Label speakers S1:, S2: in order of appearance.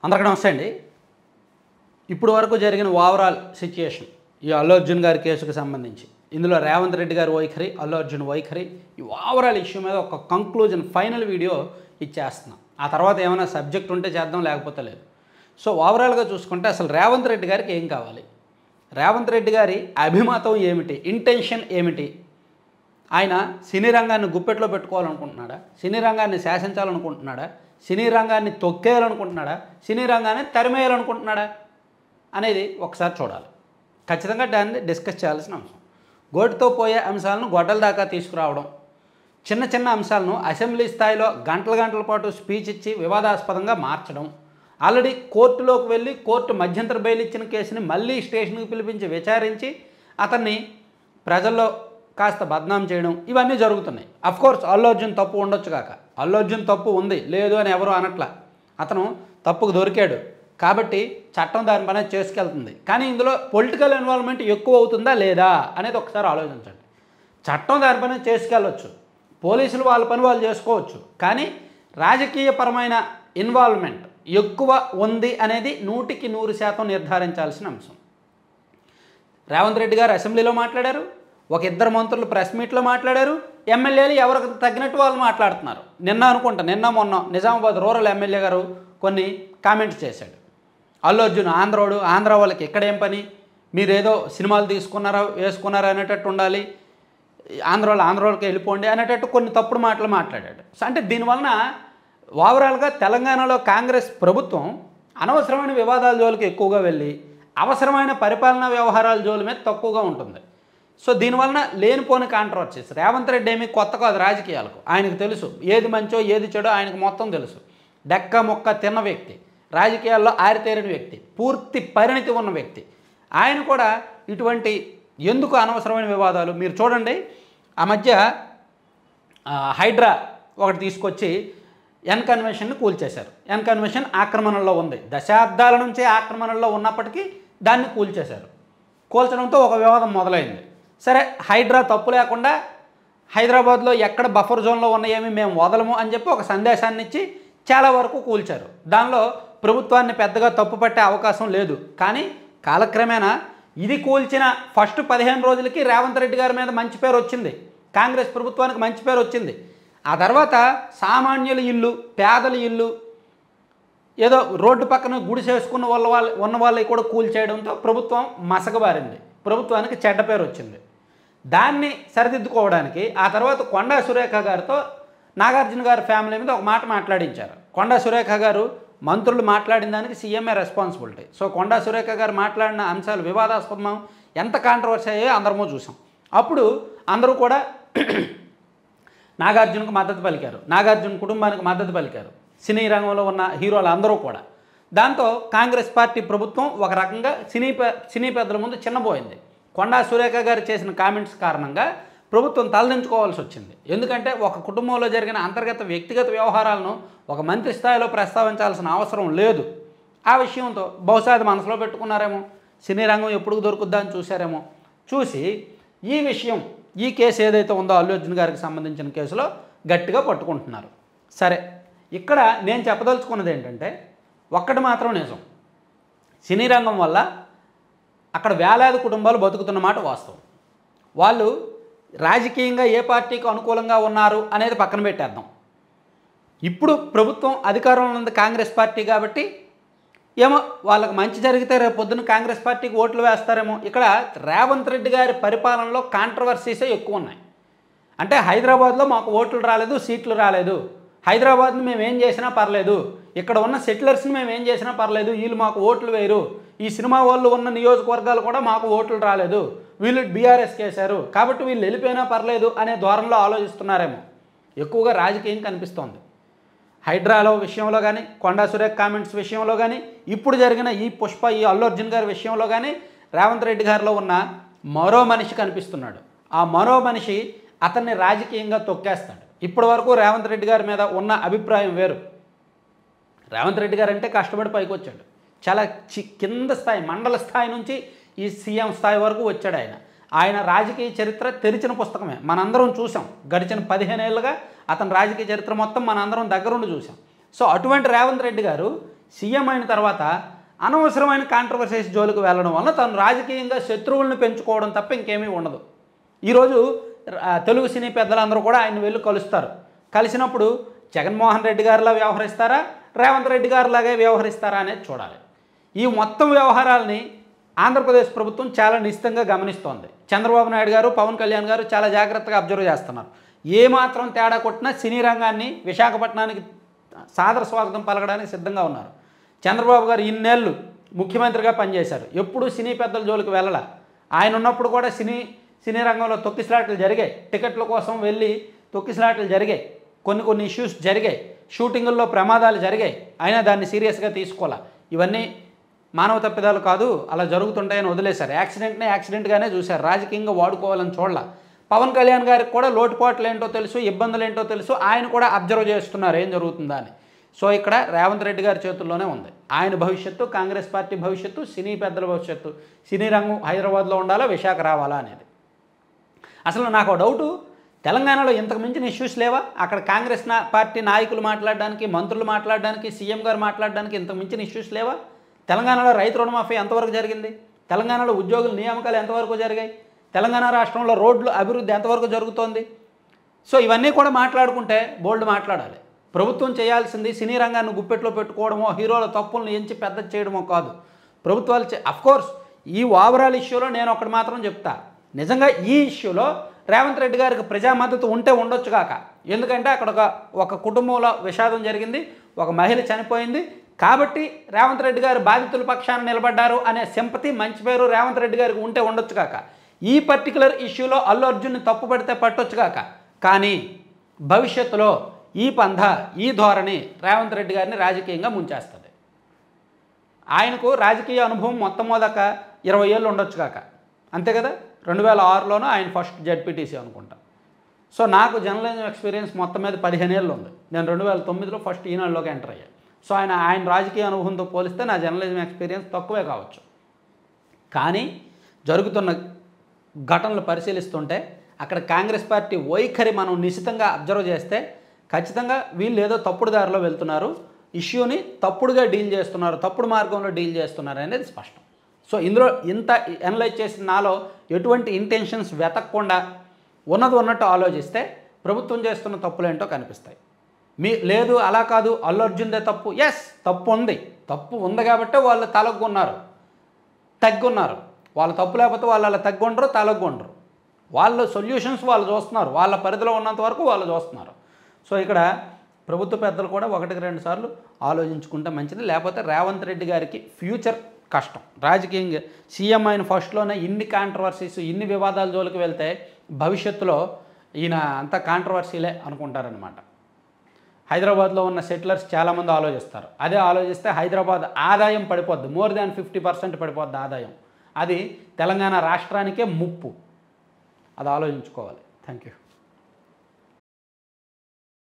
S1: అందరికీ నమస్తే అండి. ఇప్పుడు వరకు జరిగిన ఓవరాల్ సిచ్యుయేషన్ ఈ అల్లు అర్జున్ గారి కేసుకు సంబంధించి ఇందులో రేవంత్ రెడ్డి గారి వైఖరి, అల్లు అర్జున్ వైఖరి, ఈ ఓవరాల్ ఇష్యూ మీద ఒక కంక్లూజన్ ఫైనల్ వీడియో ఇచ్చేస్తున్నాం. ఆ తర్వాత ఏమైనా సబ్జెక్ట్ ఉంటే చేద్దాం, లేకపోతే లేదు. సో ఓవరాల్గా చూసుకుంటే అసలు రేవంత్ రెడ్డి గారికి ఏం కావాలి, రేవంత్ రెడ్డి గారి అభిమతం ఏమిటి, ఇంటెన్షన్ ఏమిటి, ఆయన సినీ రంగాన్ని గుప్పెట్లో పెట్టుకోవాలనుకుంటున్నాడా, సినీ రంగాన్ని శాసించాలనుకుంటున్నాడా, సినీ రంగాన్ని తొక్కేయాలనుకుంటున్నాడా, సినీ రంగాన్ని తరిమేయాలనుకుంటున్నాడా అనేది ఒకసారి చూడాలి. ఖచ్చితంగా దాన్ని డిస్కస్ చేయాల్సిన అంశం. గోటితో పోయే అంశాలను గొడ్డల దాకా తీసుకురావడం, చిన్న చిన్న అంశాలను అసెంబ్లీ స్థాయిలో గంటల గంటల పాటు స్పీచ్ ఇచ్చి వివాదాస్పదంగా మార్చడం, ఆల్రెడీ కోర్టులోకి వెళ్ళి కోర్టు మధ్యంతర బెయిల్ ఇచ్చిన కేసుని మళ్ళీ స్టేషన్కి పిలిపించి విచారించి అతన్ని ప్రజల్లో కాస్త బద్నాం చేయడం, ఇవన్నీ జరుగుతున్నాయి. అఫ్కోర్స్ అల్లు అర్జున్ తప్పు ఉండొచ్చు కాక, అల్లు అర్జున్ తప్పు ఉంది లేదు అని ఎవరు అనట్లా. అతను తప్పుకు దొరికాడు కాబట్టి చట్టం దాని పని చేసుకెళ్తుంది. కానీ ఇందులో పొలిటికల్ ఇన్వాల్వ్మెంట్ ఎక్కువ అవుతుందా లేదా అనేది ఒకసారి ఆలోచించండి. చట్టం దాని పని చేసుకెళ్ళవచ్చు, పోలీసులు వాళ్ళ పని వాళ్ళు చేసుకోవచ్చు, కానీ రాజకీయపరమైన ఇన్వాల్వ్మెంట్ ఎక్కువ ఉంది అనేది 100% నిర్ధారించాల్సిన అంశం. రేవంత్ రెడ్డి గారు అసెంబ్లీలో మాట్లాడారు, ఒక ఇద్దరు మంత్రులు ప్రెస్ మీట్లో మాట్లాడారు, ఎమ్మెల్యేలు ఎవరికి తగ్గినట్టు వాళ్ళు మాట్లాడుతున్నారు. నిన్న మొన్న నిజామాబాద్ రూరల్ ఎమ్మెల్యే గారు కొన్ని కామెంట్స్ చేశాడు. అల్లు అర్జున్ ఆంధ్ర వాళ్ళకి ఎక్కడేం పని, మీరేదో సినిమాలు వేసుకున్నారా అనేటట్టు ఉండాలి, ఆంధ్ర వాళ్ళకి వెళ్ళిపోండి అనేటట్టు కొన్ని తప్పుడు మాటలు మాట్లాడాడు. అంటే దీనివలన ఓవరాల్గా తెలంగాణలో కాంగ్రెస్ ప్రభుత్వం అనవసరమైన వివాదాల జోలికి ఎక్కువగా వెళ్ళి అవసరమైన పరిపాలనా వ్యవహారాల జోలి మీద తక్కువగా ఉంటుంది. సో దీనివలన లేనిపోని కాంట్రవర్సీస్. రేవంత్ రెడ్డి ఏమీ కొత్త కాదు రాజకీయాలకు, ఆయనకు తెలుసు ఏది మంచో ఏది చెడో ఆయనకు మొత్తం తెలుసు. డెక్క మొక్క తిన్న వ్యక్తి, రాజకీయాల్లో ఆరితేరిన వ్యక్తి, పూర్తి పరిణితి ఉన్న వ్యక్తి. ఆయన కూడా ఇటువంటి ఎందుకు అనవసరమైన వివాదాలు మీరు చూడండి. ఆ మధ్య హైడ్రా ఒకటి తీసుకొచ్చి ఎన్ కన్వెన్షన్ని కూల్చేశారు. ఎన్ కన్వెన్షన్ ఆక్రమణలో ఉంది, దశాబ్దాల నుంచే ఆక్రమణలో ఉన్నప్పటికీ దాన్ని కూల్చేశారు. కూల్చడంతో ఒక వివాదం మొదలైంది. సరే, హైడ్రా తప్పు లేకుండా హైదరాబాద్లో ఎక్కడ బఫర్ జోన్లో ఉన్నాయేమి మేము వదలము అని చెప్పి ఒక సందేశాన్ని ఇచ్చి చాలా వరకు కూల్చారు. దానిలో ప్రభుత్వాన్ని పెద్దగా తప్పు పట్టే అవకాశం లేదు. కానీ కాలక్రమేణా ఇది కూల్చిన ఫస్ట్ 15 రోజులకి రేవంత్ రెడ్డి గారి మీద మంచి పేరు వచ్చింది, కాంగ్రెస్ ప్రభుత్వానికి మంచి పేరు వచ్చింది. ఆ తర్వాత సామాన్యుల ఇల్లు, పేదల ఇల్లు, ఏదో రోడ్డు పక్కన గుడిసేసుకున్న ఉన్న వాళ్ళకి కూడా కూల్చేయడంతో ప్రభుత్వం మసకబారింది, ప్రభుత్వానికి చెడ్డ పేరు వచ్చింది. దాన్ని సరిదిద్దుకోవడానికి ఆ తర్వాత కొండా సురేఖ గారితో నాగార్జున గారి ఫ్యామిలీ మీద ఒక మాట మాట్లాడించారు. కొండా సురేఖ గారు మంత్రులు మాట్లాడిన దానికి సీఎంఏ రెస్పాన్సిబిలిటీ. సో కొండా సురేఖ గారు మాట్లాడిన అంశాలు వివాదాస్పదం, ఎంత కాంట్రవర్సీ అయ్యాయో అందరము చూసాం. అప్పుడు అందరూ కూడా నాగార్జునకు మద్దతు పలికారు, నాగార్జున కుటుంబానికి మద్దతు పలికారు, సినీ రంగంలో ఉన్న హీరోలు అందరూ కూడా. దాంతో కాంగ్రెస్ పార్టీ ప్రభుత్వం ఒక రకంగా సినీ పెద్దల ముందు చిన్నపోయింది. కొండా సురేఖ గారు చేసిన కామెంట్స్ కారణంగా ప్రభుత్వం తలదించుకోవాల్సి వచ్చింది. ఎందుకంటే ఒక కుటుంబంలో జరిగిన అంతర్గత వ్యక్తిగత వ్యవహారాలను ఒక మంత్రి స్థాయిలో ప్రస్తావించాల్సిన అవసరం లేదు. ఆ విషయంతో బహుశా అది మనసులో పెట్టుకున్నారేమో, సినీ రంగం ఎప్పుడు దొరుకుద్దా అని చూశారేమో. చూసి ఈ విషయం, ఈ కేసు ఏదైతే ఉందో అల్లు అర్జున్ గారికి సంబంధించిన కేసులో గట్టిగా పట్టుకుంటున్నారు. సరే, ఇక్కడ నేను చెప్పదలుచుకున్నది ఏంటంటే ఒక్కటి మాత్రం నిజం, సినీ రంగం వల్ల అక్కడ వేలాది కుటుంబాలు బతుకుతున్న మాట వాస్తవం. వాళ్ళు రాజకీయంగా ఏ పార్టీకి అనుకూలంగా ఉన్నారు అనేది పక్కన పెట్టేద్దాం. ఇప్పుడు ప్రభుత్వం అధికారంలో ఉంది కాంగ్రెస్ పార్టీ కాబట్టి ఏమో వాళ్ళకి మంచి జరిగితే రేపు పొద్దున్న కాంగ్రెస్ పార్టీకి ఓట్లు వేస్తారేమో. ఇక్కడ రేవంత్ రెడ్డి గారి పరిపాలనలో కాంట్రవర్సీసే ఎక్కువ ఉన్నాయి. అంటే హైదరాబాద్లో మాకు ఓట్లు రాలేదు, సీట్లు రాలేదు, హైదరాబాద్ని మేము ఏం చేసినా పర్లేదు, ఇక్కడ ఉన్న సెటిలర్స్ని మేము ఏం చేసినా పర్లేదు, వీళ్ళు మాకు ఓట్లు వేయరు, ఈ సినిమా వాళ్ళు ఉన్న నియోజకవర్గాలు కూడా మాకు ఓట్లు రాలేదు, వీళ్ళు బీఆర్ఎస్ కేశారు కాబట్టి వీళ్ళు వెళ్ళిపోయినా పర్లేదు అనే ధోరణిలో ఆలోచిస్తున్నారేమో ఎక్కువగా రాజకీయం కనిపిస్తోంది. హైడ్రాలో విషయంలో కానీ, కొండా సురేఖ కామెంట్స్ విషయంలో కానీ, ఇప్పుడు జరిగిన ఈ అల్లు అర్జున్ గారి విషయంలో కానీ రేవంత్ రెడ్డి గారిలో ఉన్న మరో మనిషి కనిపిస్తున్నాడు. ఆ మరో మనిషి అతన్ని రాజకీయంగా తొక్కేస్తాడు. ఇప్పటి వరకు రేవంత్ రెడ్డి గారి మీద ఉన్న అభిప్రాయం వేరు. రేవంత్ రెడ్డి గారు అంటే కష్టపడి పైకి వచ్చాడు, చాలా కింద స్థాయి మండల స్థాయి నుంచి ఈ సీఎం స్థాయి వరకు వచ్చాడు. ఆయన రాజకీయ చరిత్ర తెరిచిన పుస్తకమే, మనందరం చూసాం. గడిచిన 15 ఏళ్ళుగా అతని రాజకీయ చరిత్ర మొత్తం మనందరం దగ్గరుండి చూసాం. సో అటువంటి రేవంత్ రెడ్డి గారు సీఎం అయిన తర్వాత అనవసరమైన కాంట్రవర్సీస్ జోలికి వెళ్ళడం వల్ల తను రాజకీయంగా శత్రువులను పెంచుకోవడం తప్ప ఇంకేమీ ఉండదు. ఈరోజు తెలుగు సినీ పెద్దలందరూ కూడా ఆయన వెళ్ళి కలుస్తారు. కలిసినప్పుడు జగన్మోహన్ రెడ్డి గారిలా వ్యవహరిస్తారా, రేవంత్ రెడ్డి గారిలాగే వ్యవహరిస్తారా అనేది చూడాలి. ఈ మొత్తం వ్యవహారాలని ఆంధ్రప్రదేశ్ ప్రభుత్వం చాలా నిశ్చితంగా గమనిస్తోంది. చంద్రబాబు నాయుడు గారు, పవన్ కళ్యాణ్ గారు చాలా జాగ్రత్తగా అబ్జర్వ్ చేస్తున్నారు. ఏమాత్రం తేడా కొట్టినా సినీ రంగాన్ని విశాఖపట్నానికి సాదర స్వాగతం పలకడానికి సిద్ధంగా ఉన్నారు. చంద్రబాబు గారు ఇన్నేళ్ళు ముఖ్యమంత్రిగా పనిచేశారు. ఎప్పుడూ సినీ పెద్దల జోలికి వెళ్ళాల. ఆయన ఉన్నప్పుడు కూడా సినీ రంగంలో తొక్కిసలాటలు జరిగాయి. టికెట్ల కోసం వెళ్ళి తొక్కిసలాటలు జరిగాయి. కొన్ని ఇష్యూస్ జరిగాయి. షూటింగుల్లో ప్రమాదాలు జరిగాయి. అయినా దాన్ని సీరియస్గా తీసుకోవాలా. ఇవన్నీ మానవ తప్పిదాలు కాదు, అలా జరుగుతుంటాయని వదిలేశారు. యాక్సిడెంట్గానే చూశారు. రాజకీయంగా వాడుకోవాలని చూడాల. పవన్ కళ్యాణ్ గారికి కూడా లోటుపాట్లు ఏంటో తెలుసు, ఇబ్బందులు ఏంటో తెలుసు. ఆయన కూడా అబ్జర్వ్ చేస్తున్నారు ఏం జరుగుతుందా అని. సో ఇక్కడ రేవంత్ రెడ్డి గారి చేతుల్లోనే ఉంది. ఆయన భవిష్యత్తు, కాంగ్రెస్ పార్టీ భవిష్యత్తు, సినీ పెద్దల భవిష్యత్తు, సినీ రంగం హైదరాబాద్లో ఉండాలా, విశాఖ రావాలా అనేది. అసలు నాకు డౌటు, తెలంగాణలో ఇంతకు మించిన ఇష్యూస్ లేవా? అక్కడ కాంగ్రెస్ పార్టీ నాయకులు మాట్లాడడానికి, మంత్రులు మాట్లాడడానికి, సీఎం గారు మాట్లాడడానికి ఇంతకు మించిన ఇష్యూస్ లేవా? తెలంగాణలో రైతు రుణమాఫీ ఎంతవరకు జరిగింది? తెలంగాణలో ఉద్యోగుల నియామకాలు ఎంతవరకు జరిగాయి? తెలంగాణ రాష్ట్రంలో రోడ్లు అభివృద్ధి ఎంతవరకు జరుగుతోంది? సో ఇవన్నీ కూడా మాట్లాడుకుంటే బోల్డ్ మాట్లాడాలి. ప్రభుత్వం చేయాల్సింది సినీ రంగాన్ని గుప్పెట్లో పెట్టుకోవడమో, హీరోల తప్పులను ఎంచి పెద్ద చేయడమో కాదు. ప్రభుత్వాలు అఫ్కోర్స్ ఈ ఓవరాల్ ఇష్యూలో నేను ఒకటి మాత్రం చెప్తా, నిజంగా ఈ ఇష్యూలో రేవంత్ రెడ్డి గారికి ప్రజా మద్దతు ఉంటే ఉండొచ్చు కాక. ఎందుకంటే అక్కడ ఒక కుటుంబంలో విషాదం జరిగింది, ఒక మహిళ చనిపోయింది. కాబట్టి రేవంత్ రెడ్డి గారు బాధితుల పక్షాన నిలబడ్డారు అనే సింపతి, మంచి పేరు రేవంత్ రెడ్డి గారికి ఉంటే ఉండొచ్చు కాక. ఈ పర్టికులర్ ఇష్యూలో అల్లు అర్జున్ని తప్పు పడితే పట్టొచ్చు కాక. కానీ భవిష్యత్తులో ఈ పంధ, ఈ ధోరణి రేవంత్ రెడ్డి గారిని రాజకీయంగా ముంచేస్తుంది. ఆయనకు రాజకీయ అనుభవం మొత్తం మొదక 20 ఏళ్ళు ఉండొచ్చు కాక, అంతే కదా. 2006లోనూ ఆయన ఫస్ట్ జెడ్పీటీసీ అనుకుంటా. సో నాకు జర్నలిజం ఎక్స్పీరియన్స్ మొత్తం మీద 15 ఏళ్ళు ఉంది. నేను 2009లో ఫస్ట్ ఈనాడులోకి ఎంటర్ అయ్యాను. సో ఆయన రాజకీయ అనుభవంతో పోలిస్తే నా జర్నలిజం ఎక్స్పీరియన్స్ తక్కువే కావచ్చు. కానీ జరుగుతున్న ఘటనలు పరిశీలిస్తుంటే అక్కడ కాంగ్రెస్ పార్టీ వైఖరి మనం నిశితంగా అబ్జర్వ్ చేస్తే ఖచ్చితంగా వీళ్ళు ఏదో తప్పుడు దారిలో వెళ్తున్నారు, ఇష్యూని తప్పుడుగా డీల్ చేస్తున్నారు, తప్పుడు మార్గంలో డీల్ చేస్తున్నారు అనేది స్పష్టం. సో ఇందులో ఇంత అనలైజ్ చేసిన నాలో ఎటువంటి ఇంటెన్షన్స్ వెతకకుండా ఉన్నది ఉన్నట్టు ఆలోచిస్తే ప్రభుత్వం చేస్తున్న తప్పులేంటో కనిపిస్తాయి. లేదు అలా కాదు, అల్లు అర్జున్దే తప్పు. ఎస్, తప్పు ఉంది కాబట్టే వాళ్ళు తగ్గున్నారు. వాళ్ళ తప్పు లేకపోతే వాళ్ళు అలా తగ్గుండరు, తలగ్గుండరు. వాళ్ళ సొల్యూషన్స్ వాళ్ళు చూస్తున్నారు, వాళ్ళ పరిధిలో ఉన్నంత వరకు వాళ్ళు చూస్తున్నారు. సో ఇక్కడ ప్రభుత్వ పెద్దలు కూడా 1-2 సార్లు ఆలోచించుకుంటే మంచిది. లేకపోతే రేవంత్ రెడ్డి గారికి ఫ్యూచర్ కష్టం. రాజకీయంగా సీఎం అయిన ఫస్ట్లోనే ఇన్ని కాంట్రవర్సీస్, ఇన్ని వివాదాల జోలికి వెళ్తే భవిష్యత్తులో ఈయన అంతా కాంట్రవర్సీలే అనుకుంటారనమాట. హైదరాబాద్లో ఉన్న సెటిలర్స్ చాలామంది ఆలోచిస్తారు. అదే ఆలోచిస్తే హైదరాబాద్ ఆదాయం పడిపోద్ది, మోర్ దాన్ 50% పడిపోద్ది ఆదాయం. అది తెలంగాణ రాష్ట్రానికే ముప్పు. అది ఆలోచించుకోవాలి. Thank you.